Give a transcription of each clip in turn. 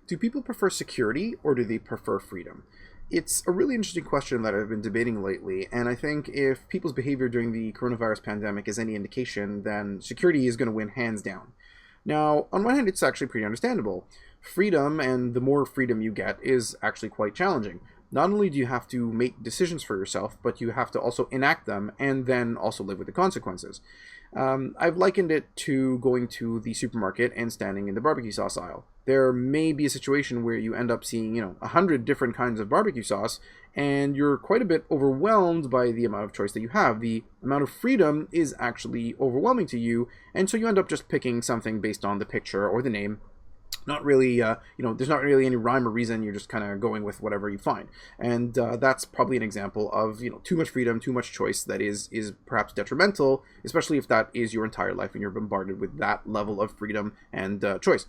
Do people prefer security or do they prefer freedom? It's a really interesting question that I've been debating lately, and I think if people's behavior during the coronavirus pandemic is any indication, then security is going to win hands down. Now, on one hand, it's actually pretty understandable. Freedom, and the more freedom you get, is actually quite challenging. Not only do you have to make decisions for yourself, but you have to also enact them and then also live with the consequences. I've likened it to going to the supermarket and standing in the barbecue sauce aisle. There may be a situation where you end up seeing, 100 different kinds of barbecue sauce, and you're quite a bit overwhelmed by the amount of choice that you have. The amount of freedom is actually overwhelming to you, and so you end up just picking something based on the picture or the name. Not really, there's not really any rhyme or reason. You're just kind of going with whatever you find, and that's probably an example of too much freedom, too much choice that is perhaps detrimental, especially if that is your entire life and you're bombarded with that level of freedom and choice.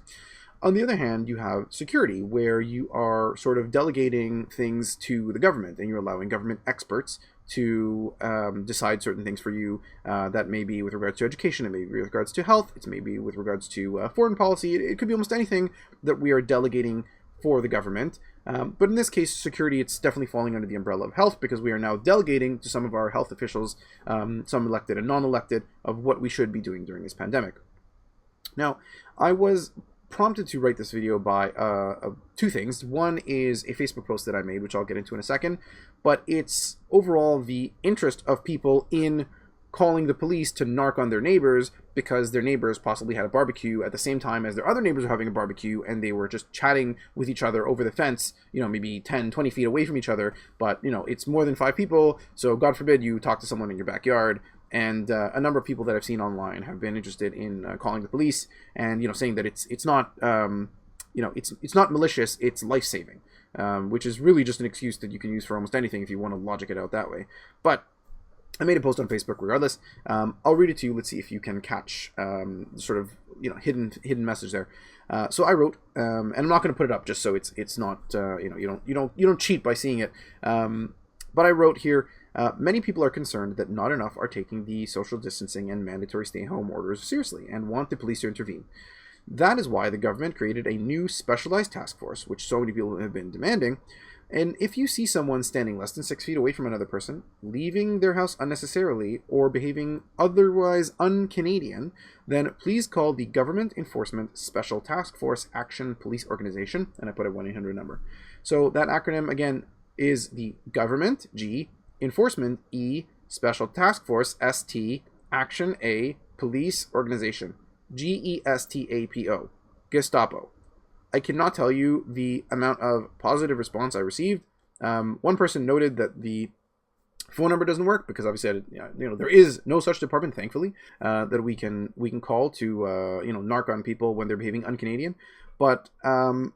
On the other hand, you have security, where you are sort of delegating things to the government, and you're allowing government experts to decide certain things for you. That may be with regards to education, it may be with regards to health, it may be with regards to foreign policy. It could be almost anything that we are delegating for the government. But in this case, security, it's definitely falling under the umbrella of health, because we are now delegating to some of our health officials, some elected and non-elected, of what we should be doing during this pandemic. Now, I was prompted to write this video by two things. One is a Facebook post that I made, which I'll get into in a second, but it's overall the interest of people in calling the police to narc on their neighbors because their neighbors possibly had a barbecue at the same time as their other neighbors were having a barbecue, and they were just chatting with each other over the fence, maybe 10, 20 feet away from each other, but it's more than 5 people, so God forbid you talk to someone in your backyard. And a number of people that I've seen online have been interested in calling the police and saying that it's not it's not malicious, it's life-saving, which is really just an excuse that you can use for almost anything if you want to logic it out that way. But I made a post on Facebook regardless. I'll read it to you. Let's see if you can catch sort of hidden message there. So I wrote, and I'm not going to put it up just so it's not you don't cheat by seeing it. But I wrote here. Many people are concerned that not enough are taking the social distancing and mandatory stay-home orders seriously and want the police to intervene. That is why the government created a new specialized task force, which so many people have been demanding. And if you see someone standing less than 6 feet away from another person, leaving their house unnecessarily, or behaving otherwise un-Canadian, then please call the Government Enforcement Special Task Force Action Police Organization, and I put a 1-800 number. So that acronym, again, is the Government, G, Enforcement, E, Special Task Force, ST, Action, A, Police Organization, GESTAPO, Gestapo. I cannot tell you the amount of positive response I received. One person noted that the phone number doesn't work because obviously there is no such department, thankfully, that we can call to narc on people when they're behaving un-Canadian. But the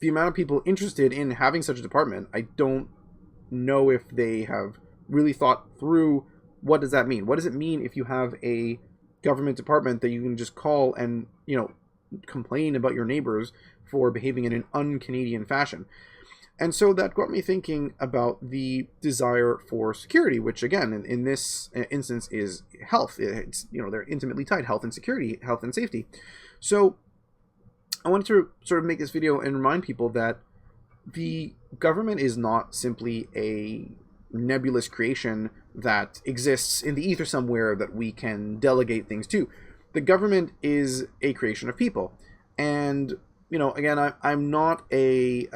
amount of people interested in having such a department, I don't know if they have really thought through what does that mean. What does it mean if you have a government department that you can just call and complain about your neighbors for behaving in an un-Canadian fashion? And so that got me thinking about the desire for security, which again in this instance is health. It's they're intimately tied, health and security, health and safety. So I wanted to sort of make this video and remind people that the government is not simply a nebulous creation that exists in the ether somewhere that we can delegate things to. The government is a creation of people. And, again, I'm not a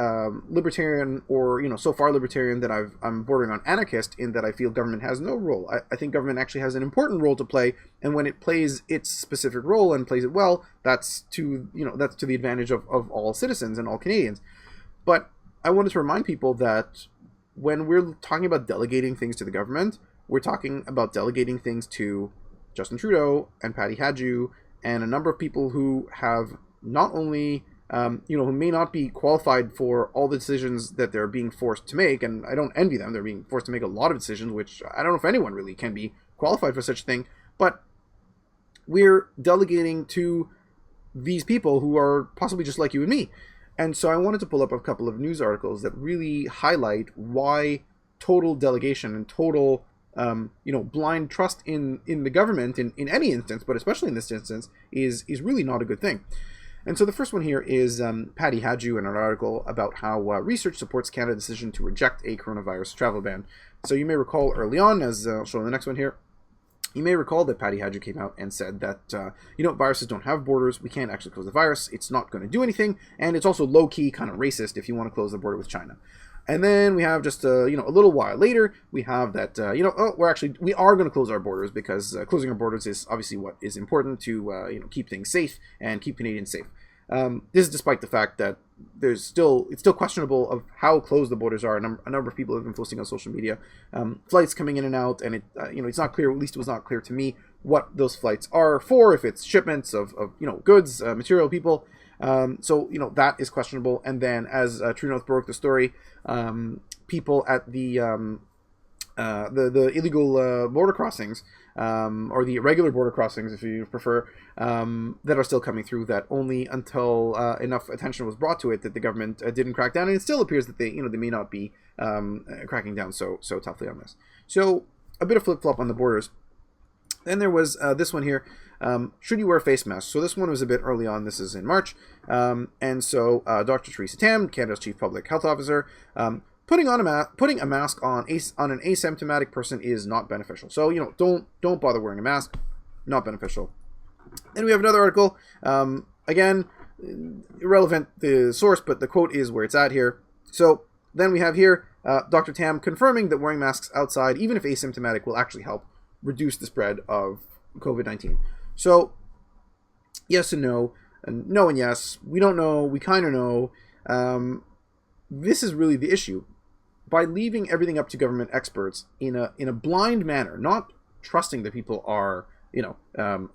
libertarian or, so far libertarian that I'm bordering on anarchist in that I feel government has no role. I think government actually has an important role to play. And when it plays its specific role and plays it well, that's to the advantage of all citizens and all Canadians. But I wanted to remind people that when we're talking about delegating things to the government, we're talking about delegating things to Justin Trudeau and Patty Hadju and a number of people who have not only, who may not be qualified for all the decisions that they're being forced to make, and I don't envy them. They're being forced to make a lot of decisions, which I don't know if anyone really can be qualified for such a thing, but we're delegating to these people who are possibly just like you and me. And so I wanted to pull up a couple of news articles that really highlight why total delegation and total, blind trust in the government in any instance, but especially in this instance, is really not a good thing. And so the first one here is Patty Hadju in an article about how research supports Canada's decision to reject a coronavirus travel ban. So you may recall early on, as I'll show in the next one here, you may recall that Patty Hadju came out and said that, viruses don't have borders. We can't actually close the virus. It's not going to do anything. And it's also low-key kind of racist if you want to close the border with China. And then we have just, a little while later, we have that, we are going to close our borders because closing our borders is obviously what is important to, keep things safe and keep Canadians safe. This is despite the fact that it's still questionable of how closed the borders are. A number of people have been posting on social media, flights coming in and out, and it's not clear. At least it was not clear to me what those flights are for. If it's shipments of goods, material, people. So that is questionable. And then, as True North broke the story, people at the illegal border crossings, or the irregular border crossings, if you prefer, that are still coming through, that only until enough attention was brought to it that the government didn't crack down, and it still appears that they may not be cracking down so toughly on this. So a bit of flip-flop on the borders. Then there was this one here. Should you wear a face mask? So this one was a bit early on. This is in March. And so Dr. Theresa Tam, Canada's Chief Public Health Officer, putting a mask on an asymptomatic person is not beneficial. So don't bother wearing a mask. Not beneficial. Then we have another article. Again, irrelevant the source, but the quote is where it's at here. So then we have here Dr. Tam confirming that wearing masks outside, even if asymptomatic, will actually help reduce the spread of COVID-19. So yes and no and yes. We don't know. We kind of know. This is really the issue. By leaving everything up to government experts in a blind manner, not trusting that people are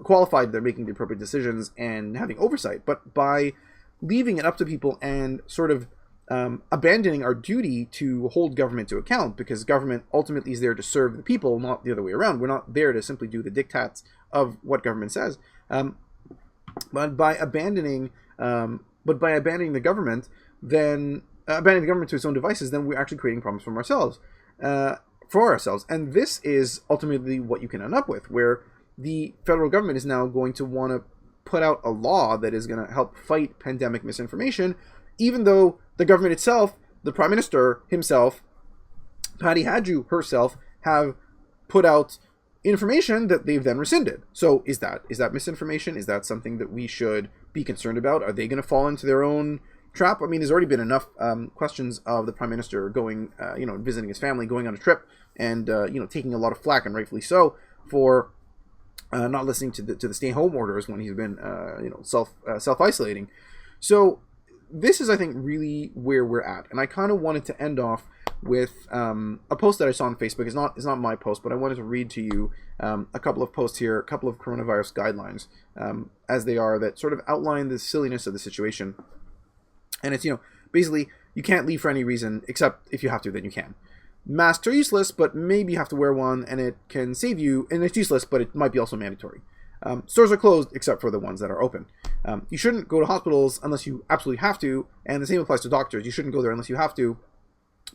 qualified, they're making the appropriate decisions and having oversight, but by leaving it up to people and sort of abandoning our duty to hold government to account, because government ultimately is there to serve the people, not the other way around. We're not there to simply do the diktats of what government says. But by abandoning the government, then abandoning the government to its own devices, then we're actually creating problems for ourselves. And this is ultimately what you can end up with, where the federal government is now going to want to put out a law that is going to help fight pandemic misinformation, even though the government itself, the Prime Minister himself, Patty Hadju herself, have put out information that they've then rescinded. So is that misinformation? Is that something that we should be concerned about? Are they going to fall into their own trap? I mean, there's already been enough questions of the Prime Minister going, visiting his family, going on a trip, and taking a lot of flack, and rightfully so, for not listening to the stay-home orders when he's been self-isolating. So this is, I think, really where we're at. And I kind of wanted to end off with a post that I saw on Facebook. It's not my post, but I wanted to read to you a couple of posts here, a couple of coronavirus guidelines, as they are, that sort of outline the silliness of the situation. And it's, basically, you can't leave for any reason, except if you have to, then you can. Masks are useless, but maybe you have to wear one, and it can save you, and it's useless, but it might be also mandatory. Stores are closed except for the ones that are open. You shouldn't go to hospitals unless you absolutely have to, and the same applies to doctors. You shouldn't go there unless you have to,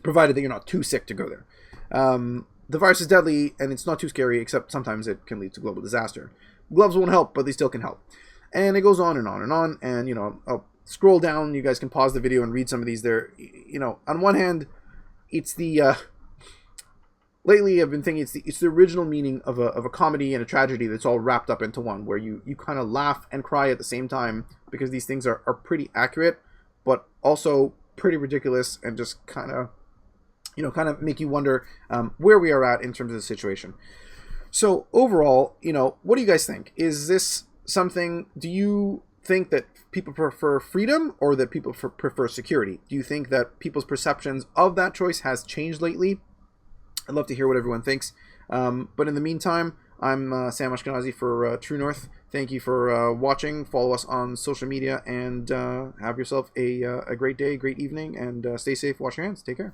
provided that you're not too sick to go there. The virus is deadly, and it's not too scary, except sometimes it can lead to global disaster. Gloves won't help, but they still can help. And it goes on and on and on, and, I'll scroll down. You guys can pause the video and read some of these there. On one hand, it's the... Lately, I've been thinking it's the original meaning of a comedy and a tragedy that's all wrapped up into one, where you kind of laugh and cry at the same time, because these things are pretty accurate, but also pretty ridiculous, and just kind of make you wonder where we are at in terms of the situation. So overall, what do you guys think? Is this something? Do you think that people prefer freedom or that people prefer security? Do you think that people's perceptions of that choice has changed lately? I'd love to hear what everyone thinks. But in the meantime, I'm Sam Eskenasi for True North. Thank you for watching. Follow us on social media, and have yourself a great day, great evening, and stay safe. Wash your hands. Take care.